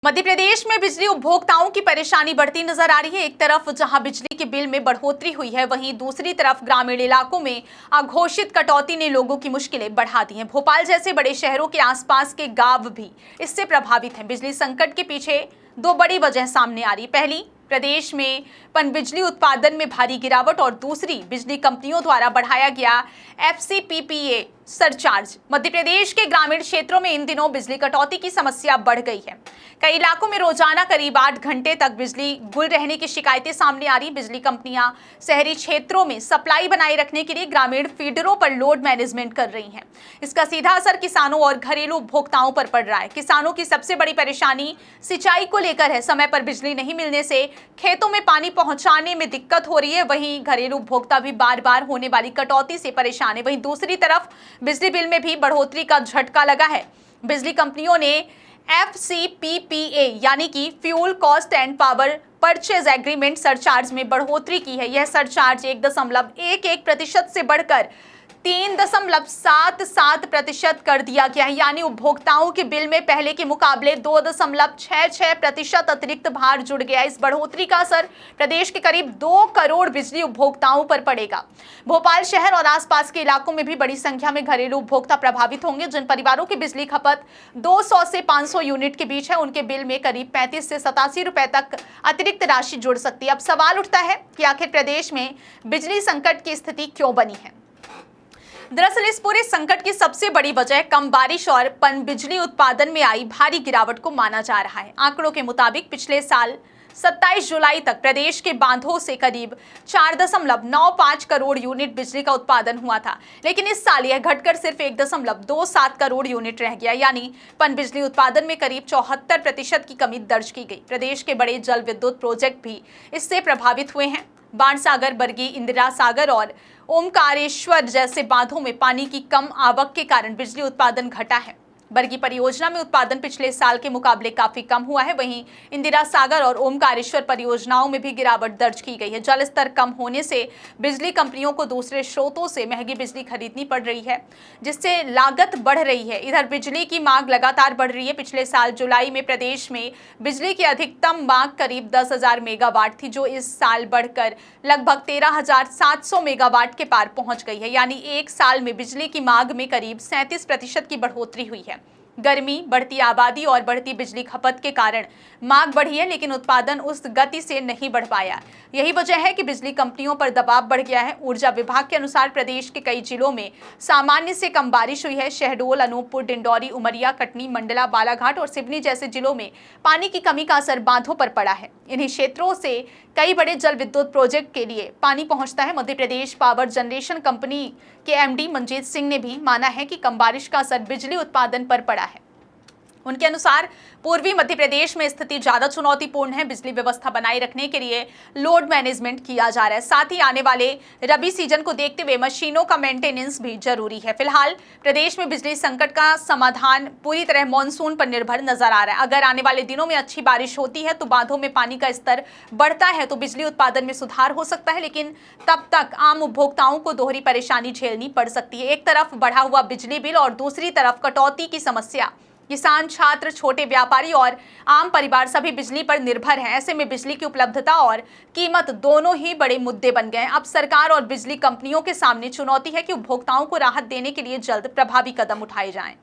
मध्य प्रदेश में बिजली उपभोक्ताओं की परेशानी बढ़ती नजर आ रही है। एक तरफ जहां बिजली के बिल में बढ़ोतरी हुई है, वहीं दूसरी तरफ ग्रामीण इलाकों में अघोषित कटौती ने लोगों की मुश्किलें बढ़ा दी हैं। भोपाल जैसे बड़े शहरों के आसपास के गांव भी इससे प्रभावित हैं। बिजली संकट के पीछे दो बड़ी वजह सामने आ रही। पहली, प्रदेश में पनबिजली उत्पादन में भारी गिरावट और दूसरी, बिजली कंपनियों द्वारा बढ़ाया गया FCPPA सरचार्ज। मध्य प्रदेश के ग्रामीण क्षेत्रों में इन दिनों बिजली कटौती की समस्या बढ़ गई है। कई इलाकों में रोजाना करीब 8 घंटे तक बिजली गुल रहने की शिकायतें सामने आ रही। बिजली कंपनियां शहरी क्षेत्रों में सप्लाई बनाए रखने के लिए ग्रामीण फीडरों पर लोड मैनेजमेंट कर रही हैं। इसका सीधा असर किसानों और घरेलू उपभोक्ताओं पर पड़ रहा है। किसानों की सबसे बड़ी परेशानी सिंचाई को लेकर है। समय पर बिजली नहीं मिलने से खेतों में पानी पहुंचाने में दिक्कत हो रही है। वहीं घरेलू उपभोक्ता भी बार बार होने वाली कटौती से परेशान है। वहीं दूसरी तरफ बिजली बिल में भी बढ़ोतरी का झटका लगा है। बिजली कंपनियों ने FCPPA यानी कि fuel cost and power purchase agreement surcharge में बढ़ोतरी की है। यह सरचार्ज 1.11% से बढ़कर 3.77% कर दिया गया है। यानी उपभोक्ताओं के बिल में पहले के मुकाबले 2.66% अतिरिक्त भार जुड़ गया। इस बढ़ोतरी का असर प्रदेश के करीब 2 करोड़ बिजली उपभोक्ताओं पर पड़ेगा। भोपाल शहर और आसपास के इलाकों में भी बड़ी संख्या में घरेलू उपभोक्ता प्रभावित होंगे। जिन परिवारों की बिजली खपत 200 से 500 यूनिट के बीच है, उनके बिल में करीब 35 से 87 रुपए तक अतिरिक्त राशि जुड़ सकती है। अब सवाल उठता है कि आखिर प्रदेश में बिजली संकट की स्थिति क्यों बनी है। दरअसल इस पूरे संकट की सबसे बड़ी वजह कम बारिश और पनबिजली उत्पादन में आई भारी गिरावट को माना जा रहा है। आंकड़ों के मुताबिक पिछले साल 27 जुलाई तक प्रदेश के बांधों से करीब 4.95 करोड़ यूनिट बिजली का उत्पादन हुआ था, लेकिन इस साल यह घटकर सिर्फ 1.27 करोड़ यूनिट रह गया। यानी पनबिजली उत्पादन में करीब 74% की कमी दर्ज की गई। प्रदेश के बड़े जल विद्युत प्रोजेक्ट भी इससे प्रभावित हुए हैं। बाणसागर, बरगी, इंदिरा सागर और ओमकारेश्वर जैसे बांधों में पानी की कम आवक के कारण बिजली उत्पादन घटा है। बरगी परियोजना में उत्पादन पिछले साल के मुकाबले काफी कम हुआ है। वहीं इंदिरा सागर और ओमकारेश्वर परियोजनाओं में भी गिरावट दर्ज की गई है। जल स्तर कम होने से बिजली कंपनियों को दूसरे स्रोतों से महंगी बिजली खरीदनी पड़ रही है, जिससे लागत बढ़ रही है। इधर बिजली की मांग लगातार बढ़ रही है। पिछले साल जुलाई में प्रदेश में बिजली की अधिकतम मांग करीब 10,000 मेगावाट थी, जो इस साल बढ़कर लगभग 13,700 मेगावाट के पार पहुंच गई है। यानी एक साल में बिजली की मांग में करीब 37% की बढ़ोतरी हुई है। गर्मी, बढ़ती आबादी और बढ़ती बिजली खपत के कारण मांग बढ़ी है, लेकिन उत्पादन उस गति से नहीं बढ़ पाया। यही वजह है कि बिजली कंपनियों पर दबाव बढ़ गया है। ऊर्जा विभाग के अनुसार प्रदेश के कई जिलों में सामान्य से कम बारिश हुई है। शहडोल, अनूपपुर, डिंडौरी, उमरिया, कटनी, मंडला, बालाघाट और सिवनी जैसे जिलों में पानी की कमी का असर बांधों पर पड़ा है। इन्हीं क्षेत्रों से कई बड़े जल विद्युत प्रोजेक्ट के लिए पानी पहुंचता है। Madhya Pradesh power generation company के MD मंजीत सिंह ने भी माना है कि कम बारिश का असर बिजली उत्पादन पर पड़ा है। उनके अनुसार पूर्वी मध्य प्रदेश में स्थिति ज्यादा चुनौतीपूर्ण है। बिजली व्यवस्था बनाए रखने के लिए लोड मैनेजमेंट किया जा रहा है। साथ ही आने वाले रबी सीजन को देखते हुए मशीनों का मेंटेनेंस भी जरूरी है। फिलहाल प्रदेश में बिजली संकट का समाधान पूरी तरह मानसून पर निर्भर नजर आ रहा है। अगर आने वाले दिनों में अच्छी बारिश होती है तो बांधों में पानी का स्तर बढ़ता है तो बिजली उत्पादन में सुधार हो सकता है, लेकिन तब तक आम उपभोक्ताओं को दोहरी परेशानी झेलनी पड़ सकती है। एक तरफ बढ़ा हुआ बिजली बिल और दूसरी तरफ कटौती की समस्या। किसान, छात्र, छोटे व्यापारी और आम परिवार सभी बिजली पर निर्भर हैं। ऐसे में बिजली की उपलब्धता और कीमत दोनों ही बड़े मुद्दे बन गए हैं। अब सरकार और बिजली कंपनियों के सामने चुनौती है कि उपभोक्ताओं को राहत देने के लिए जल्द प्रभावी कदम उठाए जाएं।